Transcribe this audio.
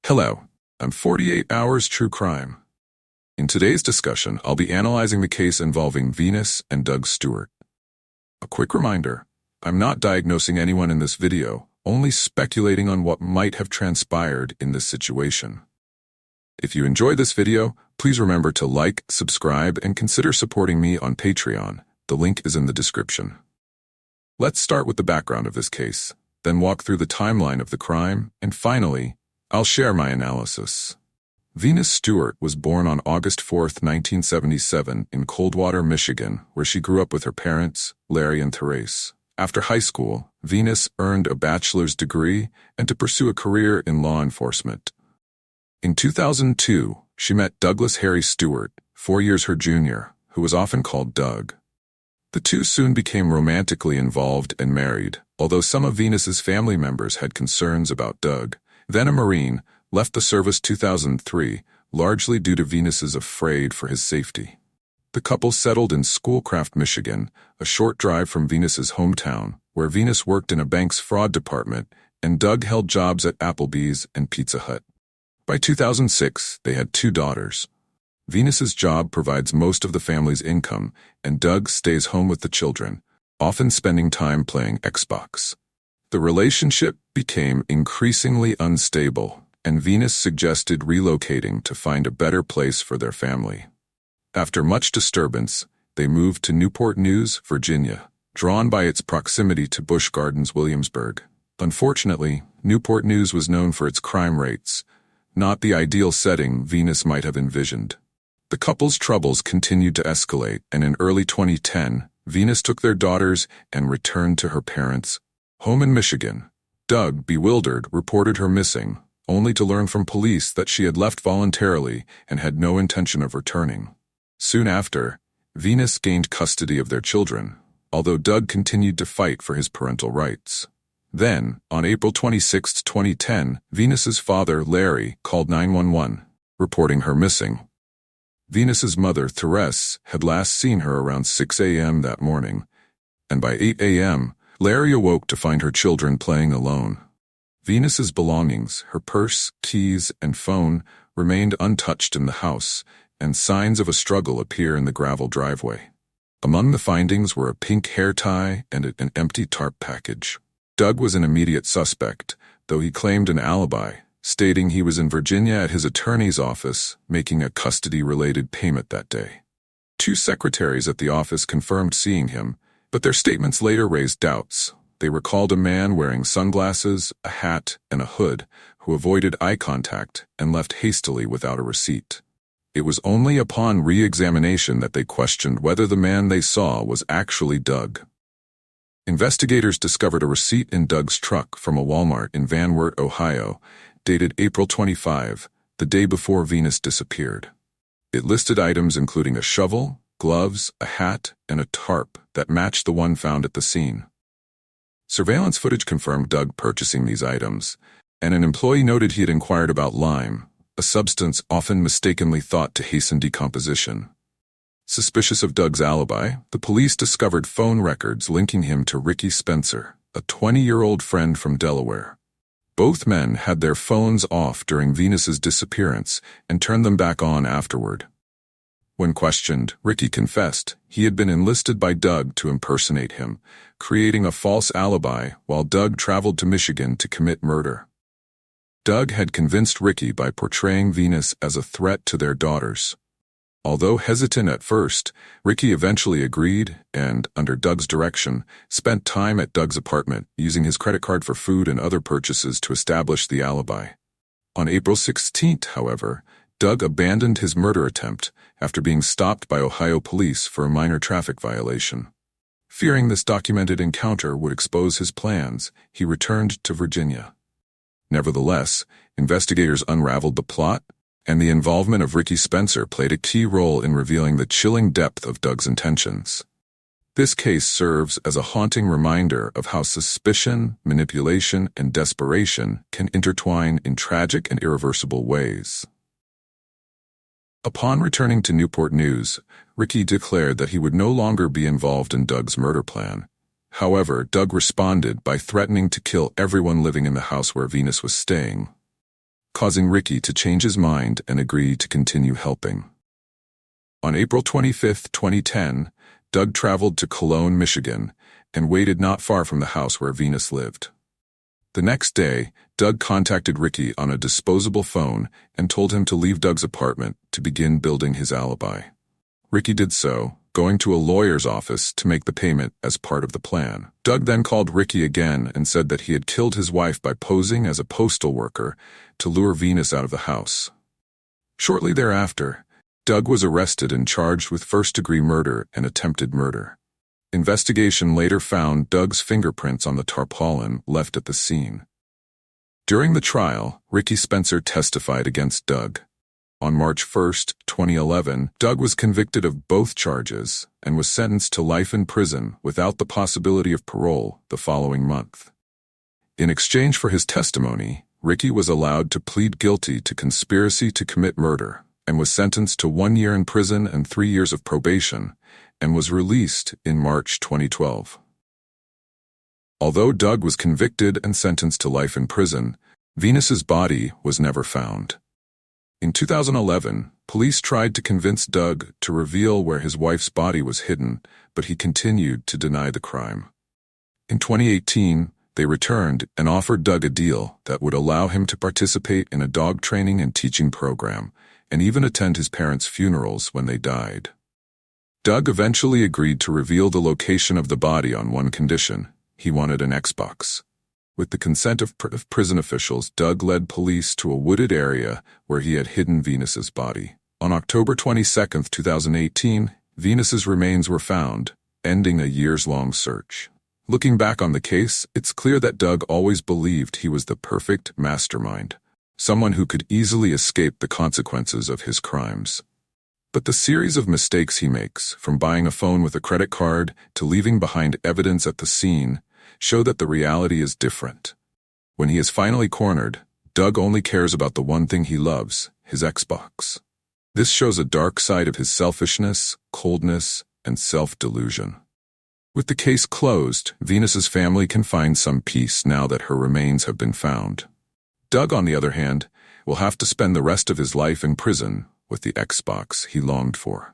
Hello, I'm 48 Hours True Crime. In today's discussion, I'll be analyzing the case involving Venus and Doug Stewart. A quick reminder, I'm not diagnosing anyone in this video, only speculating on what might have transpired in this situation. If you enjoyed this video, please remember to like, subscribe, and consider supporting me on Patreon. The link is in the description. Let's start with the background of this case, then walk through the timeline of the crime, and finally, I'll share my analysis. Venus Stewart was born on August 4, 1977, in Coldwater, Michigan, where she grew up with her parents, Larry and Therese. After high school, Venus earned a bachelor's degree and to pursue a career in law enforcement. In 2002, she met Douglas Harry Stewart, 4 years her junior, who was often called Doug. The two soon became romantically involved and married, although some of Venus's family members had concerns about Doug, then a Marine, left the service 2003, largely due to Venus's afraid for his safety. The couple settled in Schoolcraft, Michigan, a short drive from Venus's hometown, where Venus worked in a bank's fraud department and Doug held jobs at Applebee's and Pizza Hut. By 2006, they had 2 daughters. Venus's job provides most of the family's income, and Doug stays home with the children, often spending time playing Xbox. The relationship became increasingly unstable, and Venus suggested relocating to find a better place for their family. After much disturbance, they moved to Newport News, Virginia, drawn by its proximity to Busch Gardens, Williamsburg. Unfortunately, Newport News was known for its crime rates, not the ideal setting Venus might have envisioned. The couple's troubles continued to escalate, and in early 2010, Venus took their daughters and returned to her parents' home in Michigan. Doug, bewildered, reported her missing, only to learn from police that she had left voluntarily and had no intention of returning. Soon after, Venus gained custody of their children, although Doug continued to fight for his parental rights. Then, on April 26, 2010, Venus's father, Larry, called 911, reporting her missing. Venus's mother, Therese, had last seen her around 6 a.m. that morning, and by 8 a.m., Larry awoke to find her children playing alone. Venus's belongings, her purse, keys, and phone, remained untouched in the house, and signs of a struggle appear in the gravel driveway. Among the findings were a pink hair tie and an empty tarp package. Doug was an immediate suspect, though he claimed an alibi, stating he was in Virginia at his attorney's office, making a custody-related payment that day. 2 secretaries at the office confirmed seeing him, but their statements later raised doubts. They recalled a man wearing sunglasses, a hat, and a hood, who avoided eye contact and left hastily without a receipt. It was only upon re-examination that they questioned whether the man they saw was actually Doug. Investigators discovered a receipt in Doug's truck from a Walmart in Van Wert, Ohio, dated April 25, the day before Venus disappeared. It listed items including a shovel, gloves, a hat, and a tarp that matched the one found at the scene. Surveillance footage confirmed Doug purchasing these items, and an employee noted he had inquired about lime, a substance often mistakenly thought to hasten decomposition. Suspicious of Doug's alibi, the police discovered phone records linking him to Ricky Spencer, a 20-year-old friend from Delaware. Both men had their phones off during Venus's disappearance and turned them back on afterward. When questioned, Ricky confessed he had been enlisted by Doug to impersonate him, creating a false alibi while Doug traveled to Michigan to commit murder. Doug had convinced Ricky by portraying Venus as a threat to their daughters. Although hesitant at first, Ricky eventually agreed and, under Doug's direction, spent time at Doug's apartment, using his credit card for food and other purchases to establish the alibi. On April 16, however, Doug abandoned his murder attempt after being stopped by Ohio police for a minor traffic violation. Fearing this documented encounter would expose his plans, he returned to Virginia. Nevertheless, investigators unraveled the plot, and the involvement of Ricky Spencer played a key role in revealing the chilling depth of Doug's intentions. This case serves as a haunting reminder of how suspicion, manipulation, and desperation can intertwine in tragic and irreversible ways. Upon returning to Newport News, Ricky declared that he would no longer be involved in Doug's murder plan. However, Doug responded by threatening to kill everyone living in the house where Venus was staying. causing Ricky to change his mind and agree to continue helping. On April 25, 2010, Doug traveled to Cologne, Michigan, and waited not far from the house where Venus lived. The next day, Doug contacted Ricky on a disposable phone and told him to leave Doug's apartment to begin building his alibi. Ricky did so, going to a lawyer's office to make the payment as part of the plan. Doug then called Ricky again and said that he had killed his wife by posing as a postal worker to lure Venus out of the house. Shortly thereafter, Doug was arrested and charged with first-degree murder and attempted murder. Investigation later found Doug's fingerprints on the tarpaulin left at the scene. During the trial, Ricky Spencer testified against Doug. On March 1, 2011, Doug was convicted of both charges and was sentenced to life in prison without the possibility of parole the following month. In exchange for his testimony, Ricky was allowed to plead guilty to conspiracy to commit murder and was sentenced to 1 year in prison and 3 years of probation, and was released in March 2012. Although Doug was convicted and sentenced to life in prison, Venus's body was never found. In 2011, police tried to convince Doug to reveal where his wife's body was hidden, but he continued to deny the crime. In 2018, they returned and offered Doug a deal that would allow him to participate in a dog training and teaching program, and even attend his parents' funerals when they died. Doug eventually agreed to reveal the location of the body on one condition: he wanted an Xbox. With the consent of prison officials, Doug led police to a wooded area where he had hidden Venus's body. On October 22, 2018, Venus's remains were found, ending a years-long search. Looking back on the case, it's clear that Doug always believed he was the perfect mastermind, someone who could easily escape the consequences of his crimes. But the series of mistakes he makes, from buying a phone with a credit card to leaving behind evidence at the scene, show that the reality is different. When he is finally cornered, Doug only cares about the one thing he loves, his Xbox. This shows a dark side of his selfishness, coldness, and self-delusion. With the case closed, Venus's family can find some peace now that her remains have been found. Doug, on the other hand, will have to spend the rest of his life in prison with the Xbox he longed for.